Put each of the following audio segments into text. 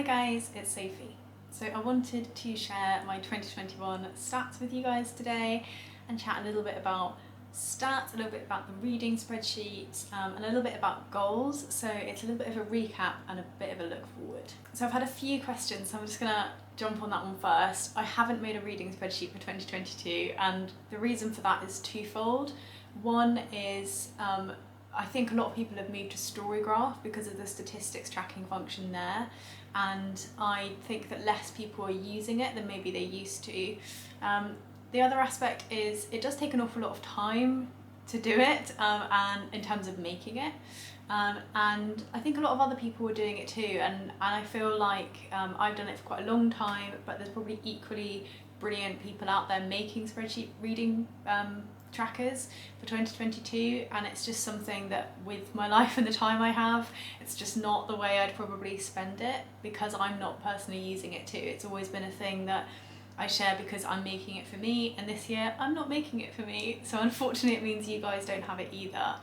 guys, it's Sophie. So I wanted to share my 2021 stats with you guys today and chat a little bit about stats, a little bit about the reading spreadsheet, and a little bit about goals. So it's a little bit of a recap and a bit of a look forward. So I've had a few questions, so I'm just gonna jump on that one first. I haven't made a reading spreadsheet for 2022, and the reason for that is twofold. One is I think a lot of people have moved to Storygraph because of the statistics tracking function there, and I think that less people are using it than maybe they used to. The other aspect is it does take an awful lot of time to do it, and in terms of making it, and I think a lot of other people are doing it too, and I feel like I've done it for quite a long time, but there's probably equally brilliant people out there making spreadsheet reading trackers for 2022, and it's just something that with my life and the time I have, it's just not the way I'd probably spend it because I'm not personally using it too. It's always been a thing that I share because I'm making it for me, and this year I'm not making it for me, so unfortunately it means you guys don't have it either.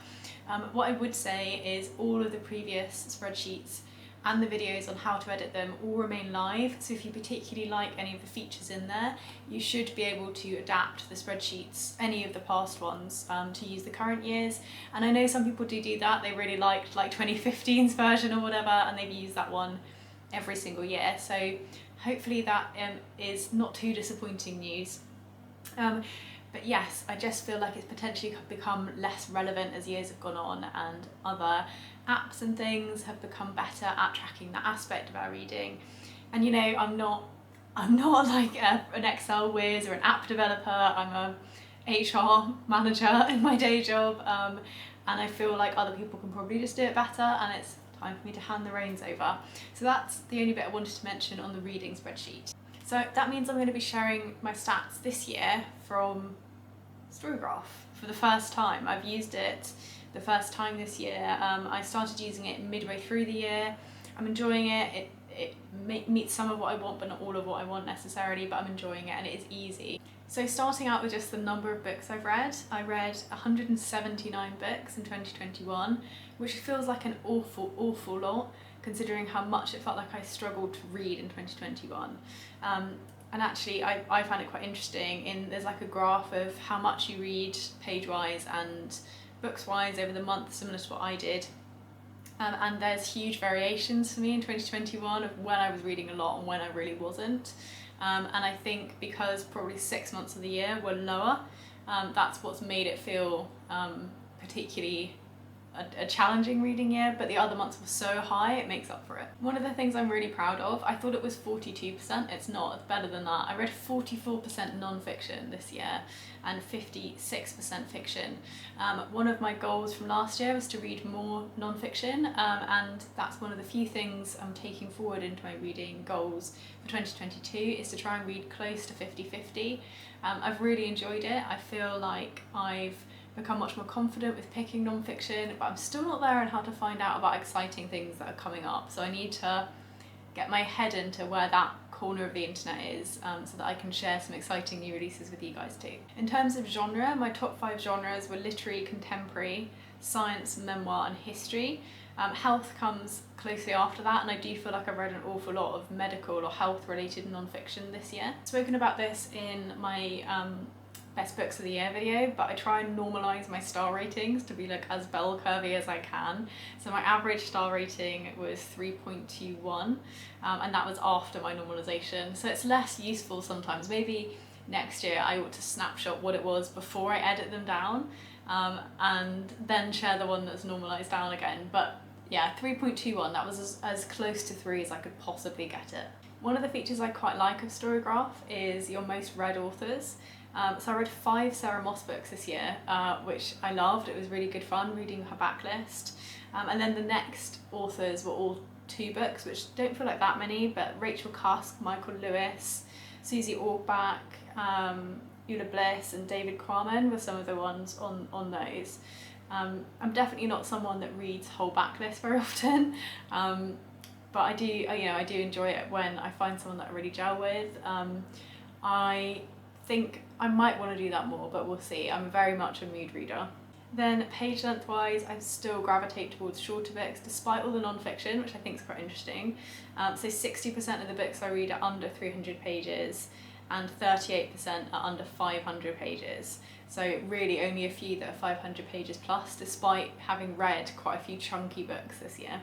What I would say is all of the previous spreadsheets and the videos on how to edit them all remain live, so if you particularly like any of the features in there, you should be able to adapt the spreadsheets, any of the past ones, to use the current years. And I know some people do that, they really liked like 2015's version or whatever, and they've used that one every single year, so hopefully that is not too disappointing news. But yes, I just feel like it's potentially become less relevant as years have gone on, and other apps and things have become better at tracking that aspect of our reading. And you know, I'm not like an Excel whiz or an app developer. I'm a HR manager in my day job, and I feel like other people can probably just do it better, and it's time for me to hand the reins over. So that's the only bit I wanted to mention on the reading spreadsheet. So that means I'm going to be sharing my stats this year from Storygraph for the first time. I've used it the first time this year. I started using it midway through the year. I'm enjoying it. It meets some of what I want, but not all of what I want necessarily, but I'm enjoying it and it is easy. So starting out with just the number of books I've read, I read 179 books in 2021, which feels like an awful lot, considering how much it felt like I struggled to read in 2021. And actually I found it quite interesting. There's like a graph of how much you read page-wise and books-wise over the month, similar to what I did. And there's huge variations for me in 2021 of when I was reading a lot and when I really wasn't. And I think because probably 6 months of the year were lower, that's what's made it feel particularly a challenging reading year, but the other months were so high, it makes up for it. One of the things I'm really proud of, I thought it was 42%, it's not, it's better than that. I read 44% non-fiction this year and 56% fiction. One of my goals from last year was to read more non-fiction, and that's one of the few things I'm taking forward into my reading goals for 2022, is to try and read close to 50-50. I've really enjoyed it. I feel like I've become much more confident with picking non-fiction, but I'm still not there on how to find out about exciting things that are coming up, so I need to get my head into where that corner of the internet is, so that I can share some exciting new releases with you guys too. In terms of genre, my top 5 genres were literary, contemporary, science, memoir and history. Health comes closely after that, and I do feel like I've read an awful lot of medical or health related non-fiction this year. I've spoken about this in my best books of the year video, but I try and normalise my star ratings to be like as bell curvy as I can. So my average star rating was 3.21, and that was after my normalisation. So it's less useful sometimes. Maybe next year I ought to snapshot what it was before I edit them down, and then share the one that's normalised down again. But yeah, 3.21, that was as close to 3 as I could possibly get it. One of the features I quite like of Storygraph is your most read authors. So I read 5 Sarah Moss books this year, which I loved. It was really good fun reading her backlist. And then the next authors were all 2 books, which don't feel like that many, but Rachel Cusk, Michael Lewis, Susie Orbach, Eula Bliss and David Quammen were some of the ones on those. I'm definitely not someone that reads whole backlists very often, but I do enjoy it when I find someone that I really gel with. I think I might want to do that more, but we'll see. I'm very much a mood reader. Then page lengthwise, I still gravitate towards shorter books, despite all the non-fiction, which I think is quite interesting. So 60% of the books I read are under 300 pages, and 38% are under 500 pages. So really only a few that are 500 pages plus, despite having read quite a few chunky books this year.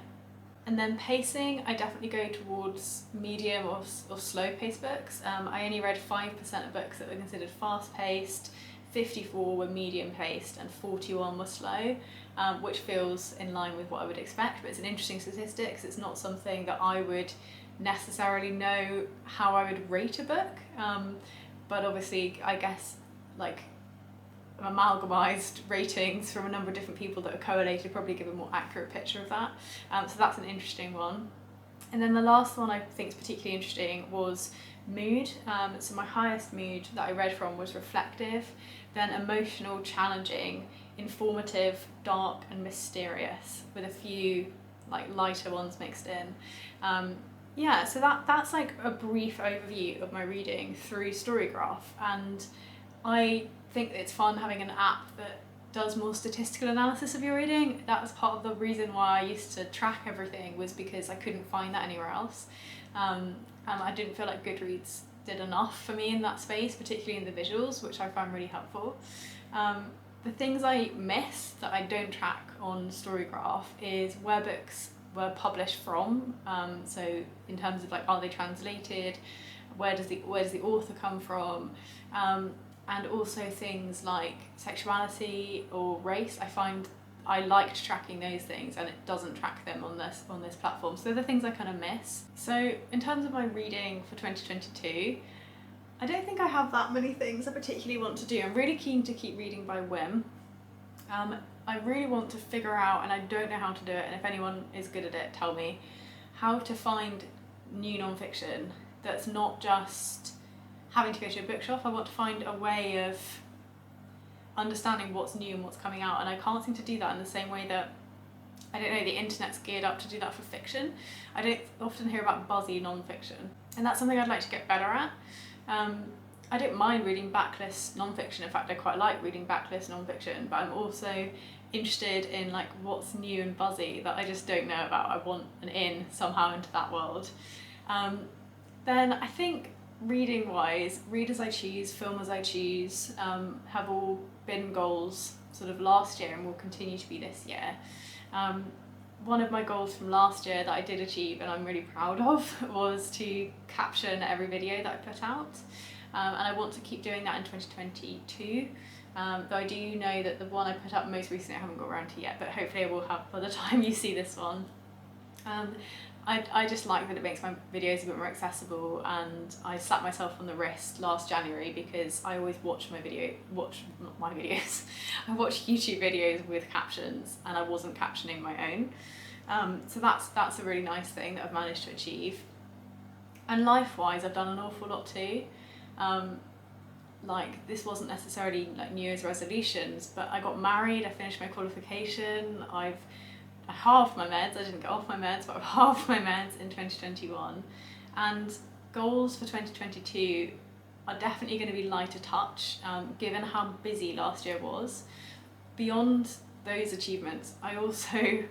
And then pacing, I definitely go towards medium or slow paced books. I only read 5% of books that were considered fast paced, 54 were medium paced, and 41 were slow, which feels in line with what I would expect, but it's an interesting statistic because it's not something that I would necessarily know how I would rate a book, but obviously I guess like amalgamized ratings from a number of different people that are collated probably give a more accurate picture of that. So that's an interesting one. And then the last one I think is particularly interesting was mood. So my highest mood that I read from was reflective, then emotional, challenging, informative, dark and mysterious, with a few like lighter ones mixed in. Yeah, so that's like a brief overview of my reading through Storygraph, and I think it's fun having an app that does more statistical analysis of your reading. That was part of the reason why I used to track everything, was because I couldn't find that anywhere else. And I didn't feel like Goodreads did enough for me in that space, particularly in the visuals, which I found really helpful. The things I miss that I don't track on Storygraph is where books were published from. So in terms of like, are they translated? Where does the author come from? And also things like sexuality or race. I find I liked tracking those things, and it doesn't track them on this platform. So they're the things I kind of miss. So in terms of my reading for 2022, I don't think I have that many things I particularly want to do. I'm really keen to keep reading by whim. I really want to figure out, and I don't know how to do it, and if anyone is good at it, tell me, how to find new non-fiction that's not just having to go to a bookshop. I want to find a way of understanding what's new and what's coming out, and I can't seem to do that in the same way that, I don't know, the internet's geared up to do that for fiction. I don't often hear about buzzy non-fiction, and that's something I'd like to get better at. I don't mind reading backlist non-fiction. In fact, I quite like reading backlist non-fiction, but I'm also interested in like what's new and buzzy that I just don't know about. I want an in somehow into that world. Then I think reading wise, read as I choose, film as I choose, have all been goals sort of last year and will continue to be this year. One of my goals from last year that I did achieve and I'm really proud of was to caption every video that I put out, and I want to keep doing that in 2022, though I do know that the one I put up most recently I haven't got around to yet, but hopefully I will have by the time you see this one. I just like that it makes my videos a bit more accessible, and I slapped myself on the wrist last January because I always watch not my videos, I watch YouTube videos with captions and I wasn't captioning my own. So that's a really nice thing that I've managed to achieve. And life-wise, I've done an awful lot too. Like, this wasn't necessarily like New Year's resolutions, but I got married, I finished my qualification, I halved my meds. I didn't get off my meds, but I've halved my meds in 2021. And goals for 2022 are definitely going to be lighter touch, given how busy last year was. Beyond those achievements, I also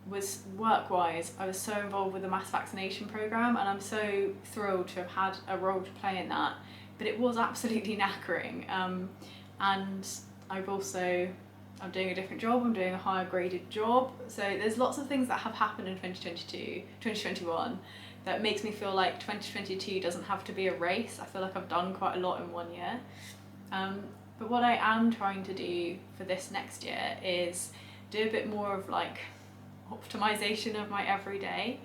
was, work-wise, I was so involved with the mass vaccination programme, and I'm so thrilled to have had a role to play in that. But it was absolutely knackering. And I'm doing a different job, I'm doing a higher graded job. So there's lots of things that have happened in 2021 that makes me feel like 2022 doesn't have to be a race. I feel like I've done quite a lot in 1 year. But what I am trying to do for this next year is do a bit more of like optimization of my everyday.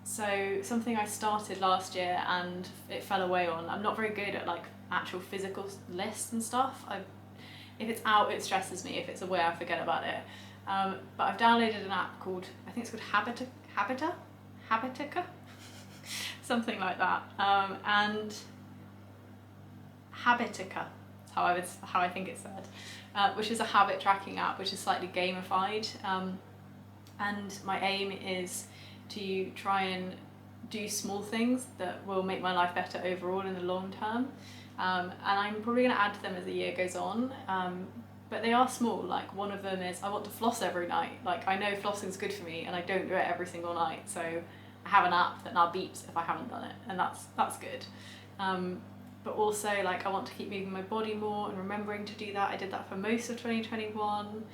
So something I started last year and it fell away on. I'm not very good at like actual physical lists and stuff. If it's out, it stresses me. If it's away, I forget about it. But I've downloaded an app called, I think it's called Habitica? Something like that. And Habitica, how I think it's said, which is a habit tracking app, which is slightly gamified. And my aim is to try and do small things that will make my life better overall in the long term. And I'm probably going to add to them as the year goes on. but they are small. Like one of them is I want to floss every night. Like I know flossing's good for me and I don't do it every single night, so I have an app that now beeps if I haven't done it, and that's good. But also like I want to keep moving my body more and remembering to do that. I did that for most of 2021.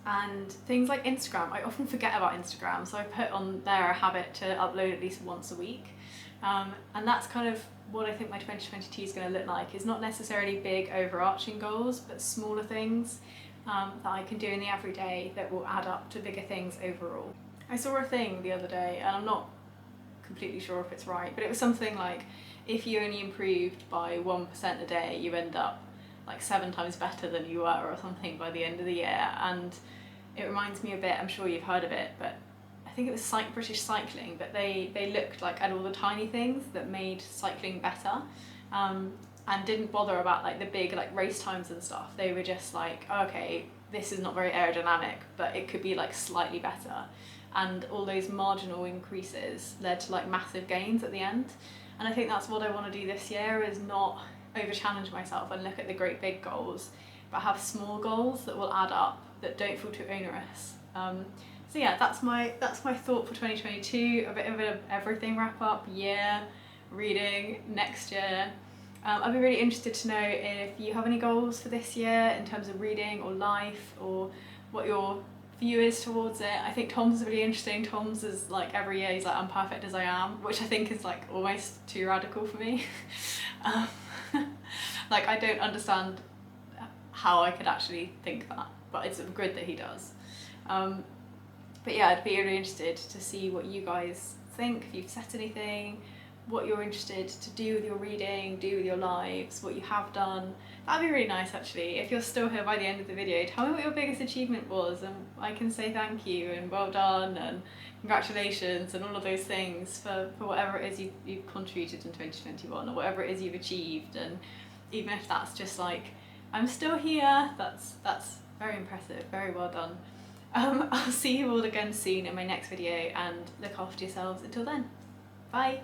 And things like Instagram, I often forget about Instagram, so I put on there a habit to upload at least once a week. And that's kind of what I think my 2022 is going to look like. Is not necessarily big overarching goals, but smaller things that I can do in the everyday that will add up to bigger things overall. I saw a thing the other day, and I'm not completely sure if it's right, but it was something like if you only improved by 1% a day, you end up like 7 times better than you were or something by the end of the year. And it reminds me a bit, I'm sure you've heard of it, but I think it was British Cycling, but they looked like at all the tiny things that made cycling better, and didn't bother about like the big like race times and stuff. They were just like, oh, okay, this is not very aerodynamic, but it could be like slightly better. And all those marginal increases led to like massive gains at the end. And I think that's what I want to do this year, is not over challenge myself and look at the great big goals, but have small goals that will add up, that don't feel too onerous. So yeah, that's my thought for 2022, a bit of an everything wrap up year, reading next year. I'd be really interested to know if you have any goals for this year in terms of reading or life, or what your view is towards it. I think Tom's is really interesting. Tom's is like every year he's like, I'm perfect as I am, which I think is like almost too radical for me. Like I don't understand how I could actually think that, but it's good that he does. But yeah, I'd be really interested to see what you guys think, if you've set anything, what you're interested to do with your reading, do with your lives, what you have done. That'd be really nice actually. If you're still here by the end of the video, tell me what your biggest achievement was, and I can say thank you and well done and congratulations and all of those things for whatever it is you've contributed in 2021, or whatever it is you've achieved. And even if that's just like, I'm still here, that's very impressive, very well done. I'll see you all again soon in my next video, and look after yourselves until then. Bye!